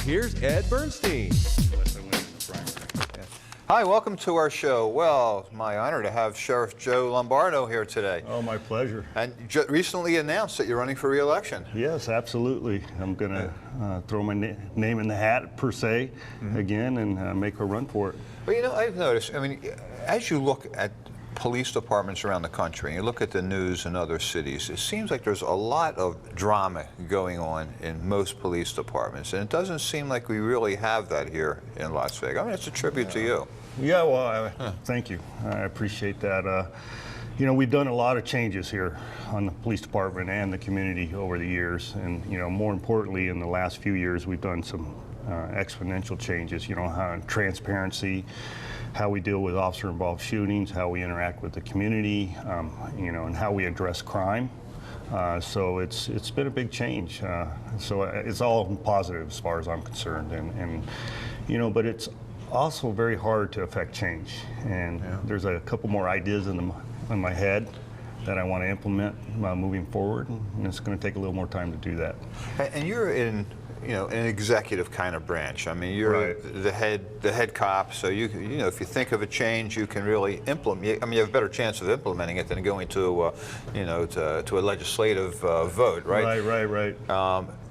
here's Ed Bernstein. Hi, welcome to our show. Well, it's my honor to have Sheriff Joe Lombardo here today. Oh, my pleasure. And recently announced that you're running for re-election. Yes, absolutely. I'm going to throw my name in the hat, per se, again, and make a run for it. But you know, I've noticed, I mean, as you look at police departments around the country, and you look at the news in other cities, it seems like there's a lot of drama going on in most police departments, and it doesn't seem like we really have that here in Las Vegas. I mean, it's a tribute to you. Yeah, well, thank you. I appreciate that. You know, we've done a lot of changes here on the police department and the community over the years, and, you know, more importantly, in the last few years, we've done some exponential changes, you know, how transparency, how we deal with officer-involved shootings, how we interact with the community, you know, and how we address crime. So it's been a big change. So it's all positive as far as I'm concerned, and you know, but it's also very hard to affect change. And there's a couple more ideas in my head that I want to implement moving forward, and it's going to take a little more time to do that. And you're in, you know, an executive kind of branch. I mean, you're the head cop, so you know, if you think of a change, you can really implement. I mean, you have a better chance of implementing it than going to, you know, to a legislative vote, right? Right.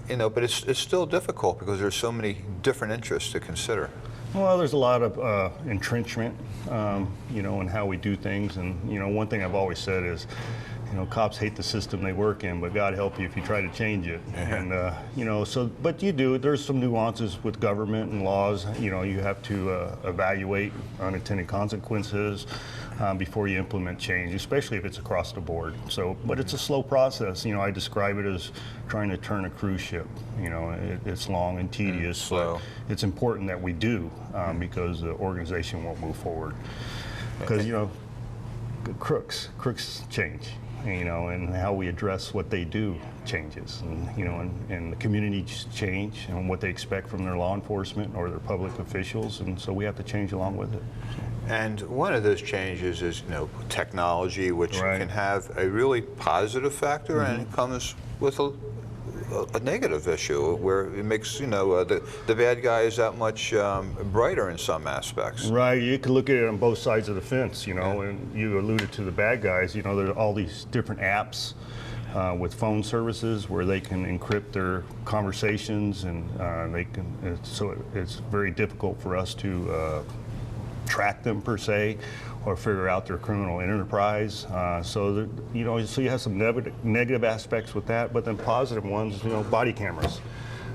You know, but it's still difficult because there's so many different interests to consider. Well, there's a lot of entrenchment, you know, in how we do things, and you know, one thing I've always said is, you know, cops hate the system they work in, but God help you if you try to change it. And you know, so, but you do. There's some nuances with government and laws. You know, you have to evaluate unintended consequences before you implement change, especially if it's across the board. So, but it's a slow process. You know, I describe it as trying to turn a cruise ship. You know, it's long and tedious. Slow. It's important that we do because the organization won't move forward. Because, you know, crooks change. You know, and how we address what they do changes, and you know, and the communities change, and what they expect from their law enforcement or their public officials, and so we have to change along with it. And one of those changes is, you know, technology, which can have a really positive factor, and it comes with a negative issue where it makes, you know, the bad guys that much brighter in some aspects. Right, you can look at it on both sides of the fence, you know, and you alluded to the bad guys. You know, there are all these different apps with phone services where they can encrypt their conversations, and they can, so it's very difficult for us to track them per se, or figure out their criminal enterprise. So you know, so you have some negative aspects with that, but then positive ones, you know, body cameras.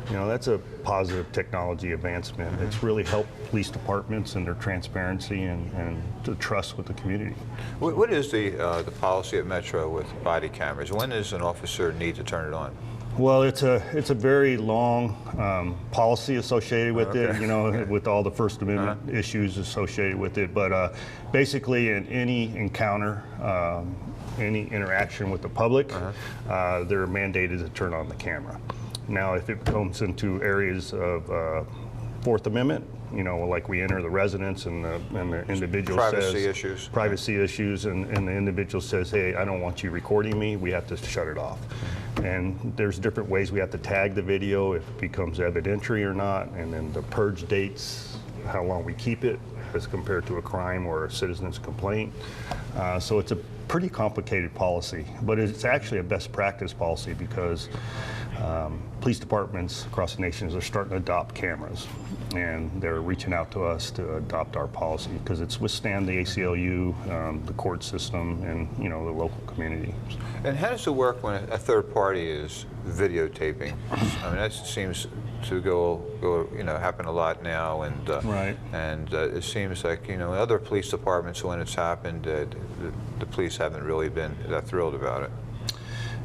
You know, that's a positive technology advancement. It's really helped police departments and their transparency and the trust with the community. What is the policy at Metro with body cameras? When does an officer need to turn it on? Well, it's a very long policy associated with it, you know, with all the First Amendment issues associated with it. But basically, in any encounter, any interaction with the public, they're mandated to turn on the camera. Now, if it comes into areas of Fourth Amendment, you know, like we enter the residence and the individual privacy says privacy issues, and the individual says, hey, I don't want you recording me, we have to shut it off. And there's different ways we have to tag the video, if it becomes evidentiary or not, and then the purge dates, how long we keep it as compared to a crime or a citizen's complaint. So it's a pretty complicated policy, but it's actually a best practice policy because police departments across the nation are starting to adopt cameras, and they're reaching out to us to adopt our policy because it's withstand the ACLU, the court system, and you know, the local community. And how does it work when a third party is videotaping? I mean, that seems to go you know, happen a lot now, and and it seems like, you know, in other police departments when it's happened, the police haven't really been that thrilled about it.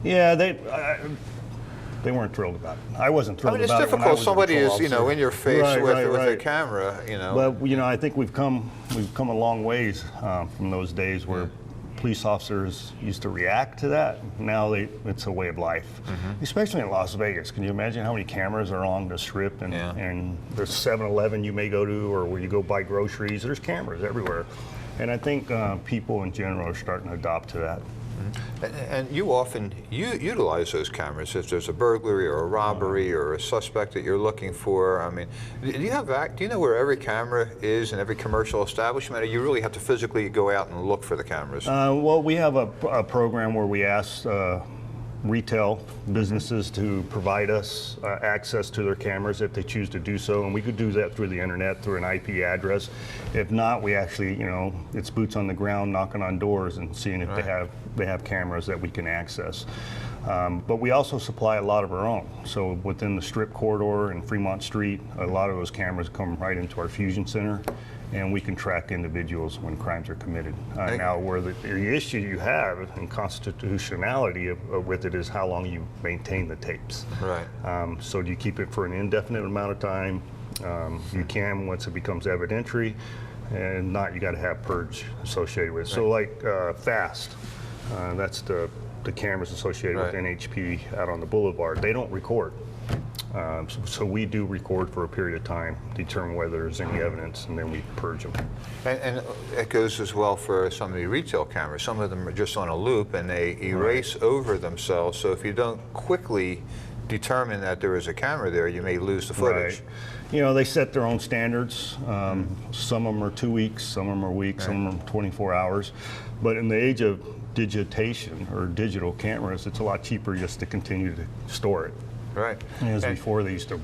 Yeah, they weren't thrilled about it. I wasn't thrilled about it. I mean, it's difficult. Somebody is, you know, in your face with a camera, you know. But you know, I think we've come a long ways from those days where police officers used to react to that. Now it's a way of life, especially in Las Vegas. Can you imagine how many cameras are along the strip? And there's 7-Eleven you may go to, or where you go buy groceries. There's cameras everywhere, and I think people in general are starting to adopt to that. And you often utilize those cameras if there's a burglary or a robbery or a suspect that you're looking for. I mean, do you know where every camera is in every commercial establishment, or you really have to physically go out and look for the cameras? Well, we have a program where we ask retail businesses to provide us access to their cameras if they choose to do so, and we could do that through the internet, through an IP address. If not, we actually, it's boots on the ground, knocking on doors and seeing if they have cameras that we can access. But we also supply a lot of our own. So within the Strip corridor and Fremont Street, a lot of those cameras come right into our fusion center, and we can track individuals when crimes are committed. Now, where the issue you have in constitutionality with it is how long you maintain the tapes. Right. So do you keep it for an indefinite amount of time? You can once it becomes evidentiary, and not, you got to have purge associated with it. So like FAST, that's the cameras associated with NHP out on the boulevard. They don't record. So we do record for a period of time, determine whether there's any evidence, and then we purge them. And it goes as well for some of the retail cameras. Some of them are just on a loop and they erase over themselves. So if you don't quickly determine that there is a camera there, you may lose the footage. Right. They set their own standards. Some of them are 2 weeks, some of them are weeks, some of them are 24 hours. But in the age of digitation or digital cameras, it's a lot cheaper just to continue to store it. Right. As before, they used to,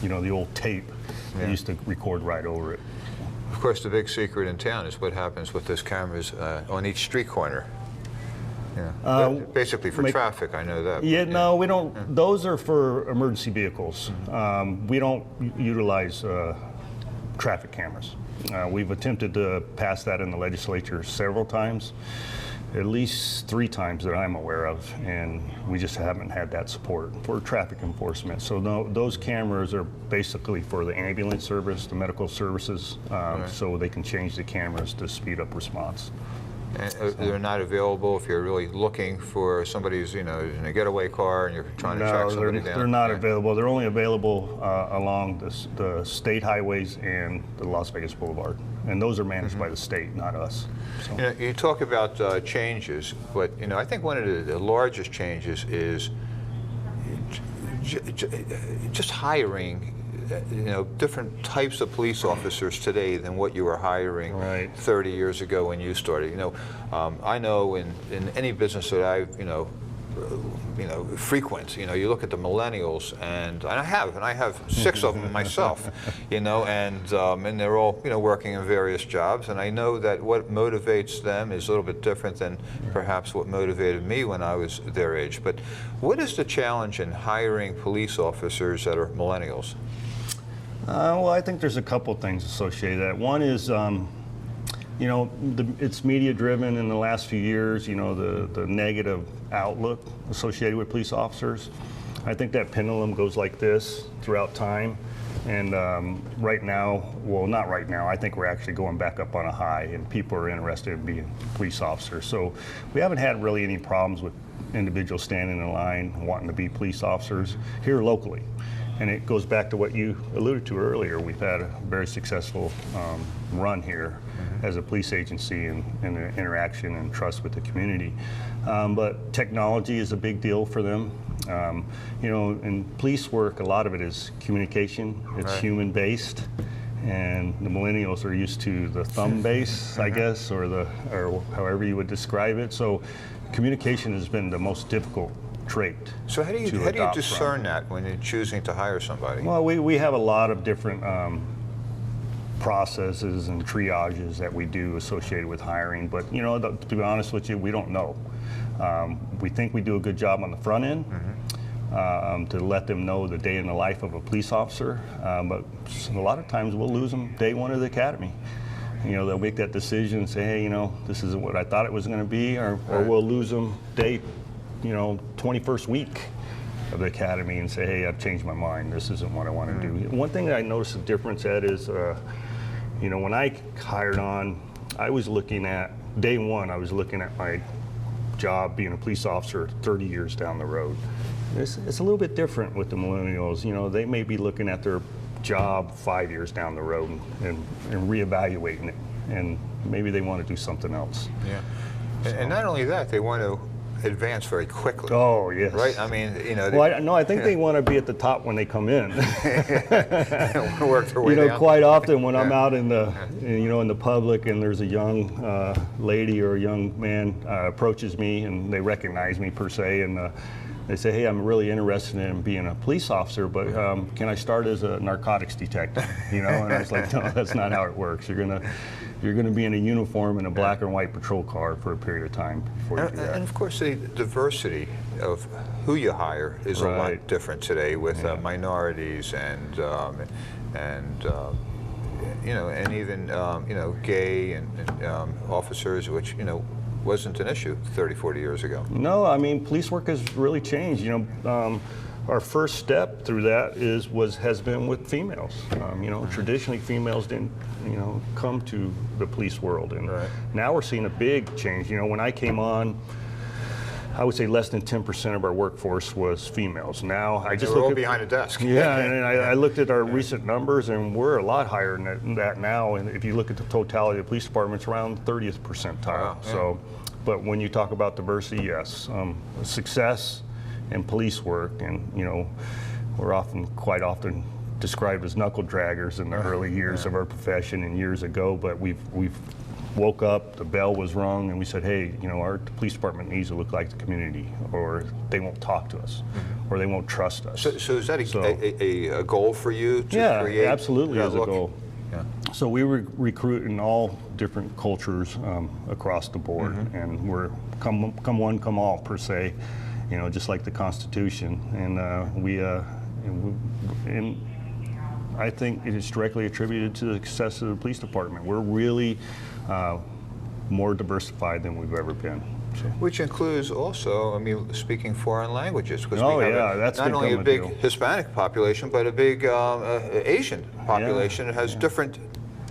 the old tape, they used to record right over it. Of course, the big secret in town is what happens with those cameras on each street corner. Basically for traffic, I know that. Yeah, no, we don't. Those are for emergency vehicles. We don't utilize traffic cameras. We've attempted to pass that in the legislature several times. At least 3 times that I'm aware of, and we just haven't had that support for traffic enforcement. So those cameras are basically for the ambulance service, the medical services, so they can change the cameras to speed up response. And they're not available if you're really looking for somebody who's in a getaway car and you're trying to track somebody down? They're not available. They're only available along the state highways and the Las Vegas Boulevard. And those are managed by the state, not us. So. You talk about changes, but I think one of the largest changes is just hiring different types of police officers today than what you were hiring 30 years ago when you started. I know in any business that I frequent, you look at the millennials, and I have 6 of them myself, and they're all working in various jobs, and I know that what motivates them is a little bit different than perhaps what motivated me when I was their age. But what is the challenge in hiring police officers that are millennials? Well, I think there's a couple things associated with that. One is, it's media driven in the last few years, the negative outlook associated with police officers. I think that pendulum goes like this throughout time. And right now, well, not right now, I think we're actually going back up on a high, and people are interested in being police officers. So we haven't had really any problems with individuals standing in line wanting to be police officers here locally. And it goes back to what you alluded to earlier. We've had a very successful run here as a police agency and interaction and trust with the community. But technology is a big deal for them. In police work, a lot of it is communication. It's human-based. And the millennials are used to the thumb base, I guess, or however you would describe it. So communication has been the most difficult trait. So how do you discern that when you're choosing to hire somebody? Well, we have a lot of different processes and triages that we do associated with hiring, but to be honest with you, we don't know. We think we do a good job on the front end to let them know the day in the life of a police officer, but a lot of times we'll lose them day one of the academy. They'll make that decision and say, hey, this isn't what I thought it was going to be, or we'll lose them day 21st week of the academy and say, hey, I've changed my mind. This isn't what I want to do. One thing that I noticed a difference at is, when I hired on, I was looking at, day one, I was looking at my job being a police officer 30 years down the road. It's a little bit different with the millennials. They may be looking at their job 5 years down the road and reevaluating it, and maybe they want to do something else. Yeah. And not only that, they want to advance very quickly. Oh, yes. Right? I mean, you know. Well, I think they want to be at the top when they come in. Work their way down. Quite often when I'm out in the, in the public and there's a young lady or a young man approaches me and they recognize me per se, and they say, hey, I'm really interested in being a police officer, but can I start as a narcotics detective? And I was like, no, that's not how it works. You're gonna be in a uniform in a black and white patrol car for a period of time before you do that. And of course, the diversity of who you hire is a lot different today with minorities and even gay and officers, which wasn't an issue 30, 40 years ago. No, I mean, police work has really changed. Our first step through that has been with females. Traditionally females didn't, come to the police world, and now we're seeing a big change. When I came on, I would say less than 10% of our workforce was females. Now I just look behind a desk. Yeah, and I looked at our recent numbers, and we're a lot higher than that now. And if you look at the totality of the police department, it's around 30th percentile. Wow, yeah. So, but when you talk about diversity, yes, success in police work, and we're quite often described as knuckle draggers in the early years of our profession and years ago. But we've woke up, the bell was rung, and we said, hey, our police department needs to look like the community, or they won't talk to us, or they won't trust us. So is that a goal for you to create? Yeah, absolutely is a goal. Yeah. So we recruit in all different cultures across the board, and we're come one, come all per se, just like the Constitution. And and I think it is directly attributed to the success of the police department. We're really more diversified than we've ever been. So. Which includes also, speaking foreign languages. Because that's not only a big Hispanic population, but a big Asian population. It has different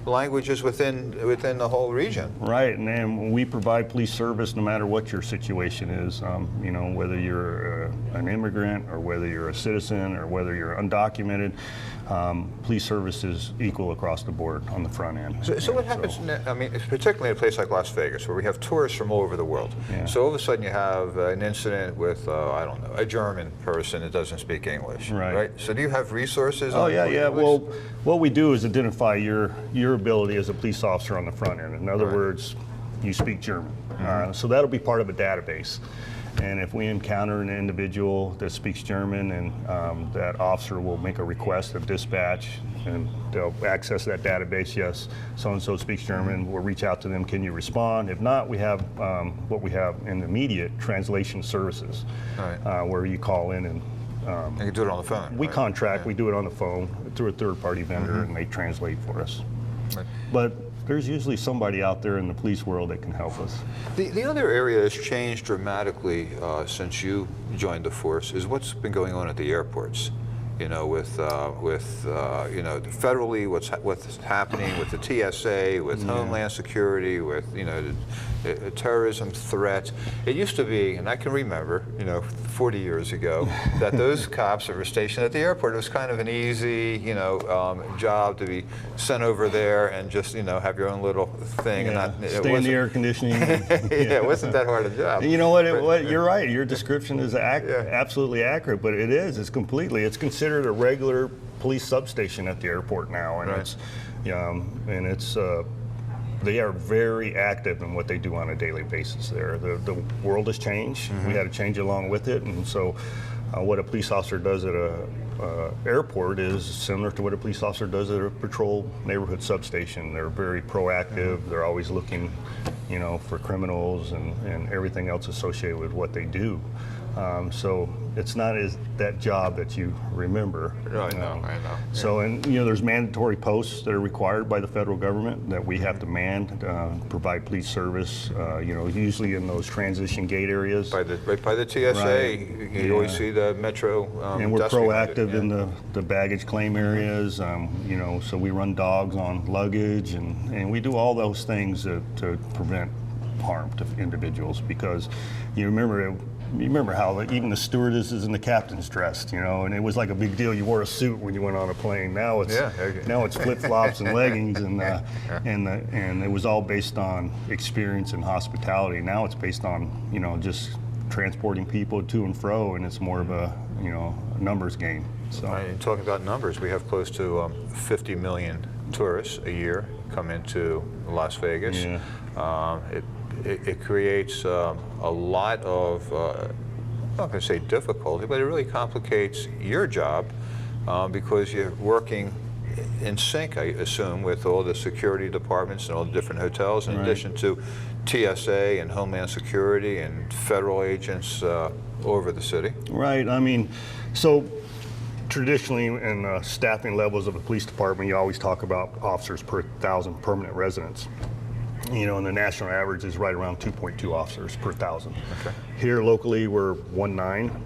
languages within the whole region. Right, and then we provide police service no matter what your situation is. Whether you're an immigrant or whether you're a citizen or whether you're undocumented, police service is equal across the board on the front end. So what happens, particularly in a place like Las Vegas, where we have tourists from all over the world. Yeah. So all of a sudden you have an incident with, a German person that doesn't speak English. Right. So do you have resources? Well, what we do is identify your ability as a police officer on the front end. In other words, you speak German. So that'll be part of a database. And if we encounter an individual that speaks German, and that officer will make a request of dispatch, and they'll access that database. Yes, so-and-so speaks German. We'll reach out to them. Can you respond? If not, we have what we have in immediate translation services, where you call in and you can do it on the phone. We contract. We do it on the phone through a third-party vendor, and they translate for us. Right. But there's usually somebody out there in the police world that can help us. The other area that's changed dramatically since you joined the force is what's been going on at the airports. Federally, what's happening with the TSA, with Homeland Security, with the terrorism threat. It used to be, and I can remember, 40 years ago, that those cops that were stationed at the airport, it was kind of an easy, job to be sent over there and just, have your own little thing. Yeah. And stay in the air conditioning. It wasn't that hard a job. You know what? You're right. Your description is absolutely accurate, but it is. It's completely. It's considered a regular police substation at the airport now, and they are very active in what they do on a daily basis there. The world has changed. We had to change along with it, and so what a police officer does at a airport is similar to what a police officer does at a patrol neighborhood substation. They're very proactive. They're always looking, for criminals and everything else associated with what they do. So it's not that job that you remember. I know. So, and there's mandatory posts that are required by the federal government that we have to man, provide police service. Usually in those transition gate areas. By the TSA, you always see the metro. And we're proactive in the baggage claim areas. So we run dogs on luggage, and we do all those things to prevent harm to individuals, because you remember how even the stewardesses and the captains dressed, and it was like a big deal. You wore a suit when you went on a plane. Now it's flip-flops and leggings, and it was all based on experience and hospitality. Now it's based on just transporting people to and fro, and it's more of a a numbers game. So And talking about numbers, we have close to 50 million tourists a year come into Las Vegas. Yeah. It creates a lot of, I'm not going to say difficulty, but it really complicates your job because you're working in sync, I assume, with all the security departments and all the different hotels, in addition to TSA and Homeland Security and federal agents all over the city. Right. I mean, so traditionally in staffing levels of a police department, you always talk about officers per 1,000 permanent residents. And the national average is right around 2.2 officers per 1,000. Okay. Here locally, we're 1.9.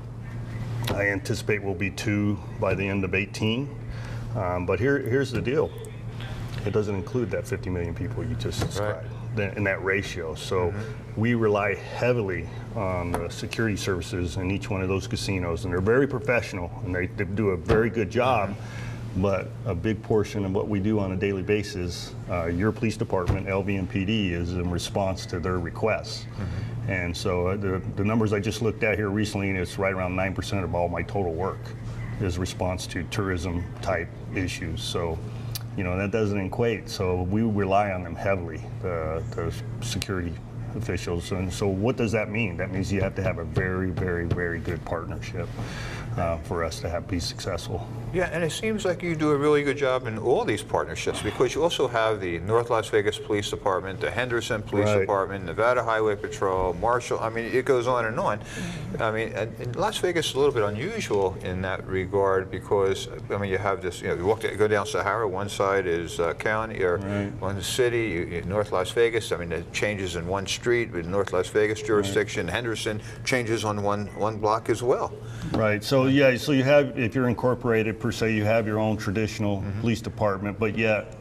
I anticipate we'll be 2 by the end of 18. But here's the deal. It doesn't include that 50 million people you just described in that ratio. So we rely heavily on the security services in each one of those casinos, and they're very professional, and they do a very good job. But a big portion of what we do on a daily basis, your police department, LVMPD, is in response to their requests. And so the numbers I just looked at here recently, it's right around 9% of all my total work is response to tourism type issues. So, that doesn't equate. So we rely on them heavily, the security officials. And so what does that mean? That means you have to have a very, very, very good partnership for us to be successful. Yeah, and it seems like you do a really good job in all these partnerships, because you also have the North Las Vegas Police Department, the Henderson Police Department, Nevada Highway Patrol, Marshall. I mean, it goes on and on. I mean, and Las Vegas is a little bit unusual in that regard because, I mean, you have this, you go down Sahara, one side is county, or one city, North Las Vegas. I mean, it changes in one street with North Las Vegas jurisdiction. Henderson changes on one block as well. Right. So yeah. So you have, if you're incorporated per se, you have your own traditional police department, but yet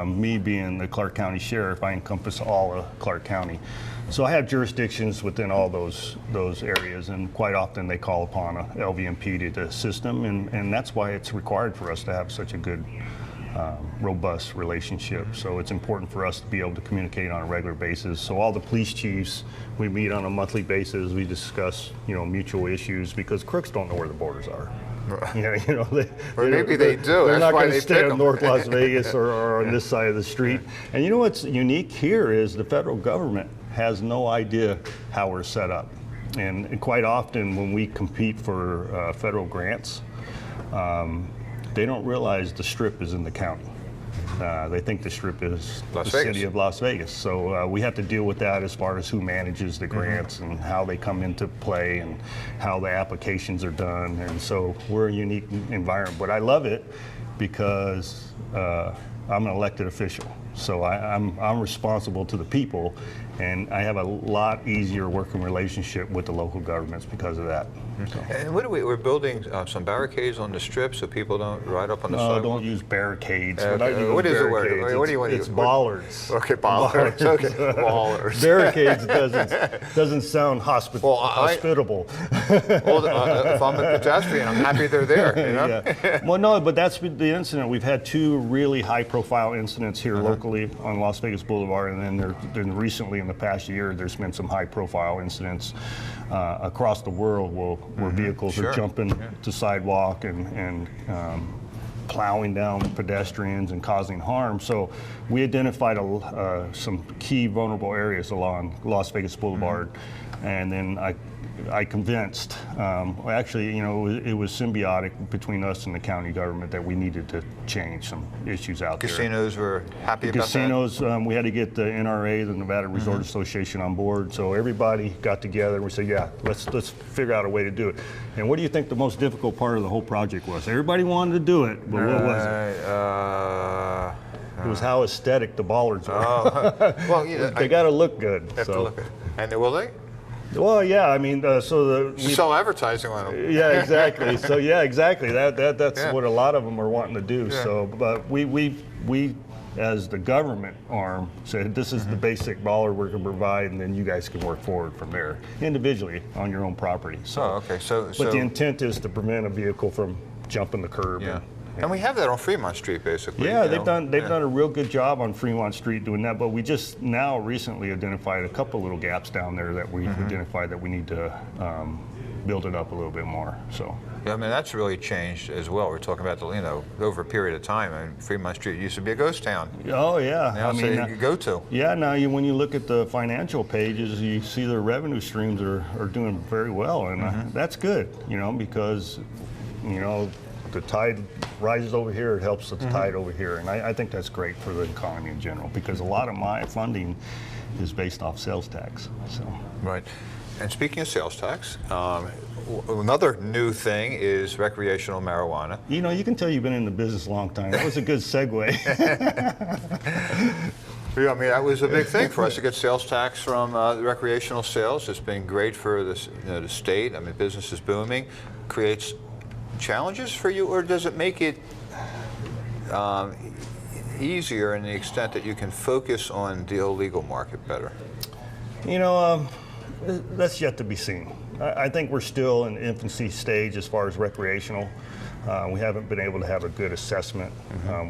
me being the Clark County Sheriff, I encompass all of Clark County. So I have jurisdictions within all those areas, and quite often they call upon a LVMP to assist them, and that's why it's required for us to have such a good, robust relationship. So it's important for us to be able to communicate on a regular basis. So all the police chiefs, we meet on a monthly basis. We discuss, mutual issues, because crooks don't know where the borders are. Or maybe they do. They're That's not why going they to stay pick in North Las Vegas or on this side of the street. And you know what's unique here is the federal government has no idea how we're set up. And quite often when we compete for federal grants, they don't realize the Strip is in the county. They think the Strip is the city of Las Vegas. So we have to deal with that as far as who manages the grants and how they come into play and how the applications are done. And so we're a unique environment. But I love it because I'm an elected official. So I'm responsible to the people, and I have a lot easier working relationship with the local governments because of that. So. And we're building some barricades on the Strip so people don't ride up on the sidewalk? No, don't use barricades. What is the word? What do you want to use? It's bollards. Okay, bollards. Okay, bollards. Barricades doesn't sound hospitable. If I'm a pedestrian, I'm happy they're there. Yeah. Well, no, but that's the incident. We've had 2 really high-profile incidents here locally on Las Vegas Boulevard, and then recently in the past year, there's been some high-profile incidents across the world where vehicles are jumping to sidewalk and plowing down pedestrians and causing harm. So we identified some key vulnerable areas along Las Vegas Boulevard, and then I convinced, actually, it was symbiotic between us and the county government that we needed to change some issues out there. Casinos were happy about that? Casinos, we had to get the NRA, the Nevada Resort Association, on board. So everybody got together and we said, yeah, let's figure out a way to do it. And what do you think the most difficult part of the whole project was? Everybody wanted to do it, but what was it? It was how aesthetic the bollards were. Well, they got to look good. Have to look good. And will they? Well, yeah. I mean, we sell advertising on them. Yeah, exactly. So yeah, exactly. That's what a lot of them are wanting to do. Yeah. So, but we as the government arm said, this is the basic bollard we're going to provide, and then you guys can work forward from there individually on your own property. So, okay. So the intent is to prevent a vehicle from jumping the curb And we have that on Fremont Street, basically. Yeah, they've done a real good job on Fremont Street doing that, but we just now recently identified a couple little gaps down there that we identified that we need to build it up a little bit more. So. Yeah, I mean, that's really changed as well. We're talking about, over a period of time. I mean, Fremont Street used to be a ghost town. Oh, yeah. Now it's a go-to. Yeah, now when you look at the financial pages, you see their revenue streams are doing very well, and that's good, because, the tide rises over here, it helps the tide over here, and I think that's great for the economy in general, because a lot of my funding is based off sales tax. So. Right. And speaking of sales tax, another new thing is recreational marijuana. You can tell you've been in the business a long time. That was a good segue. Yeah, I mean, that was a big thing for us to get sales tax from recreational sales. It's been great for the state. I mean, business is booming. Creates challenges for you, or does it make it easier in the extent that you can focus on the illegal market better? That's yet to be seen. I think we're still in the infancy stage as far as recreational. We haven't been able to have a good assessment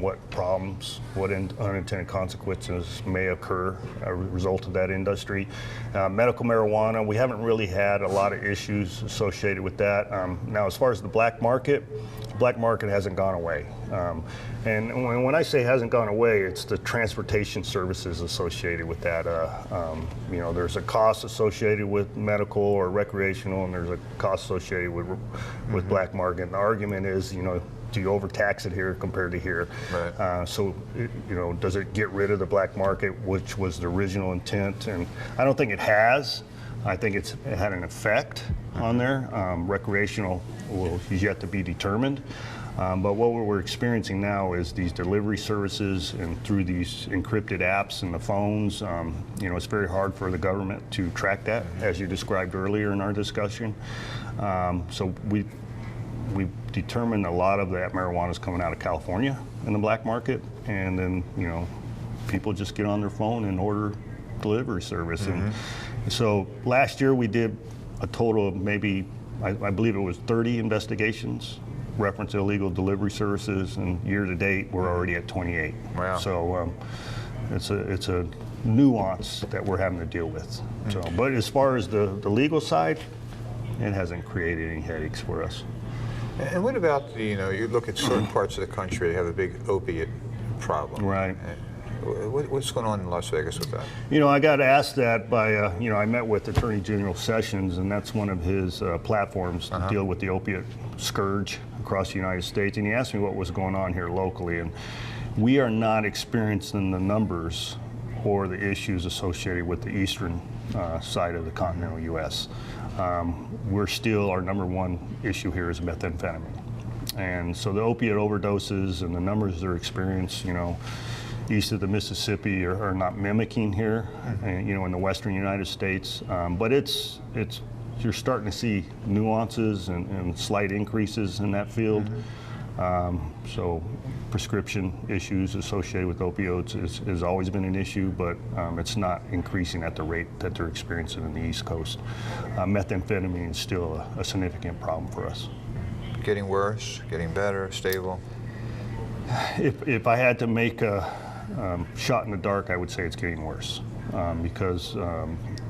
what problems, what unintended consequences may occur as a result of that industry. Medical marijuana, we haven't really had a lot of issues associated with that. Now, as far as the black market hasn't gone away. And when I say hasn't gone away, it's the transportation services associated with that. There's a cost associated with medical or recreational, and there's a cost associated with black market. And the argument is, do you overtax it here compared to here? Right. Does it get rid of the black market, which was the original intent? And I don't think it has. I think it had an effect on there. Recreational is yet to be determined. But what we're experiencing now is these delivery services, and through these encrypted apps and the phones, it's very hard for the government to track that, as you described earlier in our discussion. So we determined a lot of that marijuana is coming out of California in the black market, and then people just get on their phone and order delivery service. And so last year we did a total of maybe, I believe it was 30 investigations reference illegal delivery services, and year to date we're already at 28. Wow. So it's a nuance that we're having to deal with. So, but as far as the legal side, it hasn't created any headaches for us. And what about you look at certain parts of the country that have a big opiate problem. Right. What's going on in Las Vegas with that? I got asked that by, I met with Attorney General Sessions, and that's one of his platforms to deal with the opiate scourge across the United States. And he asked me what was going on here locally, and we are not experiencing the numbers or the issues associated with the eastern side of the continental U.S. We're still, our number one issue here is methamphetamine. And so the opiate overdoses and the numbers they're experienced, east of the Mississippi are not mimicking here, in the western United States. But you're starting to see nuances and slight increases in that field. So prescription issues associated with opioids has always been an issue, but it's not increasing at the rate that they're experiencing in the East Coast. Methamphetamine is still a significant problem for us. Getting worse, getting better, stable? If I had to make a shot in the dark, I would say it's getting worse because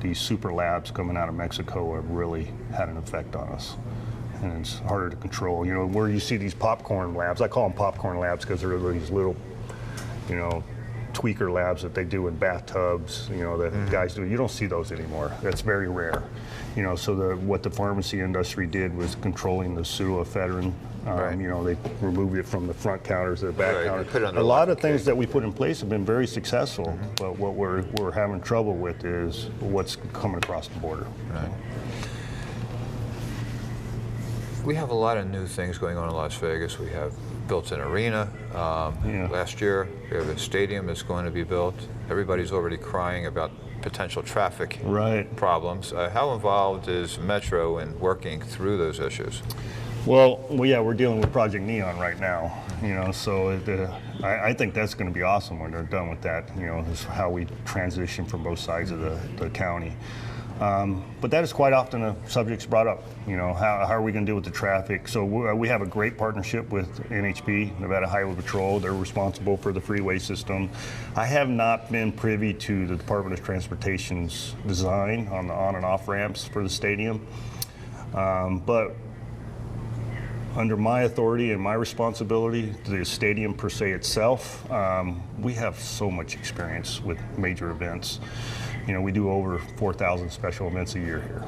these super labs coming out of Mexico have really had an effect on us. And it's harder to control. Where you see these popcorn labs, I call them popcorn labs because they're these little, tweaker labs that they do in bathtubs, that guys do. You don't see those anymore. That's very rare. So what the pharmacy industry did was controlling the pseudoephedrine. Right. They removed it from the front counters to the back counters. A A lot of things that we put in place have been very successful, but what we're having trouble with is what's coming across the border. Right. We have a lot of new things going on in Las Vegas. We have built an arena last year. We have a stadium that's going to be built. Everybody's already crying about potential traffic problems. How involved is Metro in working through those issues? Well, yeah, we're dealing with Project Neon right now, so I think that's going to be awesome when they're done with that. Is how we transition from both sides of the county. But that is quite often a subject's brought up. You know, how are we going to deal with the traffic? So we have a great partnership with NHP, Nevada Highway Patrol. They're responsible for the freeway system. I have not been privy to the Department of Transportation's design on the on and off ramps for the stadium. But under my authority and my responsibility, the stadium per se itself, we have so much experience with major events. You know, we do over 4,000 special events a year here,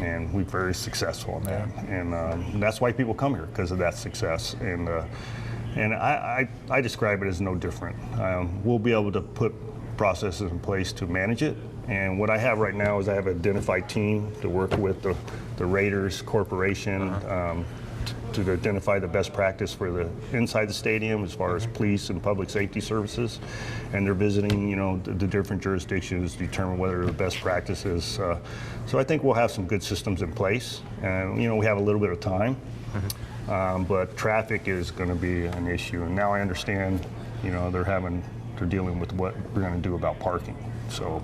and we're very successful in that. And that's why people come here, because of that success. And I describe it as no different. We'll be able to put processes in place to manage it. And what I have right now is I have an identified team to work with the Raiders Corporation, to identify the best practice for the inside the stadium as far as police and public safety services, and they're visiting, you know, the different jurisdictions to determine whether the best practices. So I think we'll have some good systems in place, and you know, we have a little bit of time, but traffic is going to be an issue. And now I understand, you know, they're dealing with what we're going to do about parking. So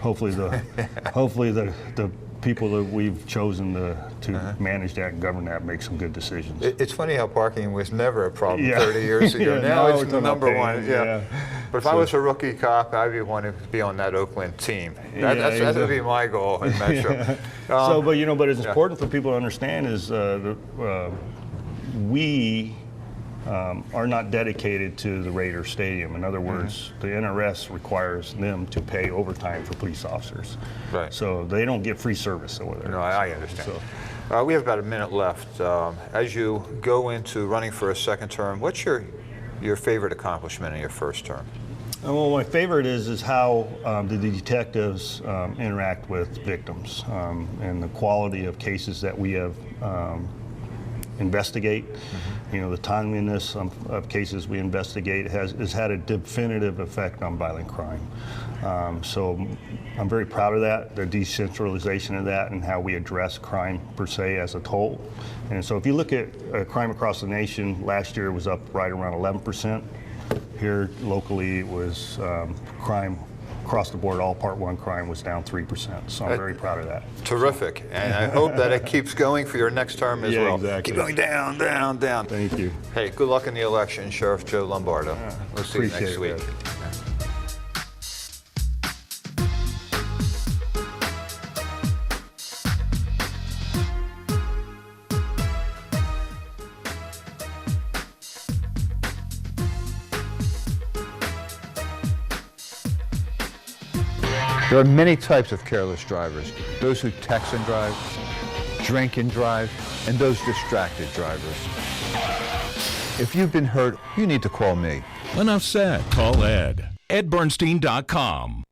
hopefully the people that we've chosen to manage that and govern that make some good decisions. It's funny how parking was never a problem 30 years ago. Now it's the number one. But if I was a rookie cop, I'd be wanting to be on that Oakland team. That would be my goal in Metro. But it's important for people to understand is we are not dedicated to the Raider Stadium. In other words, the NRS requires them to pay overtime for police officers. Right. So they don't get free service over there. No, I understand. So, we have about a minute left. As you go into running for a second term, what's your favorite accomplishment in your first term? Well, my favorite is how the detectives interact with victims, and the quality of cases that we have investigate. You know, the timeliness of cases we investigate has had a definitive effect on violent crime. So I'm very proud of that, the decentralization of that, and how we address crime per se as a whole. And so if you look at crime across the nation, last year it was up right around 11%. Here locally it was crime across the board, all Part 1 crime was down 3%. So I'm very proud of that. Terrific. And I hope that it keeps going for your next term as well. Exactly. Keep going down, down, down. Thank you. Hey, good luck in the election, Sheriff Joe Lombardo. We'll see you next week. There are many types of careless drivers. Those who text and drive, drink and drive, and those distracted drivers. If you've been hurt, you need to call me. Enough said. Call Ed. EdBernstein.com.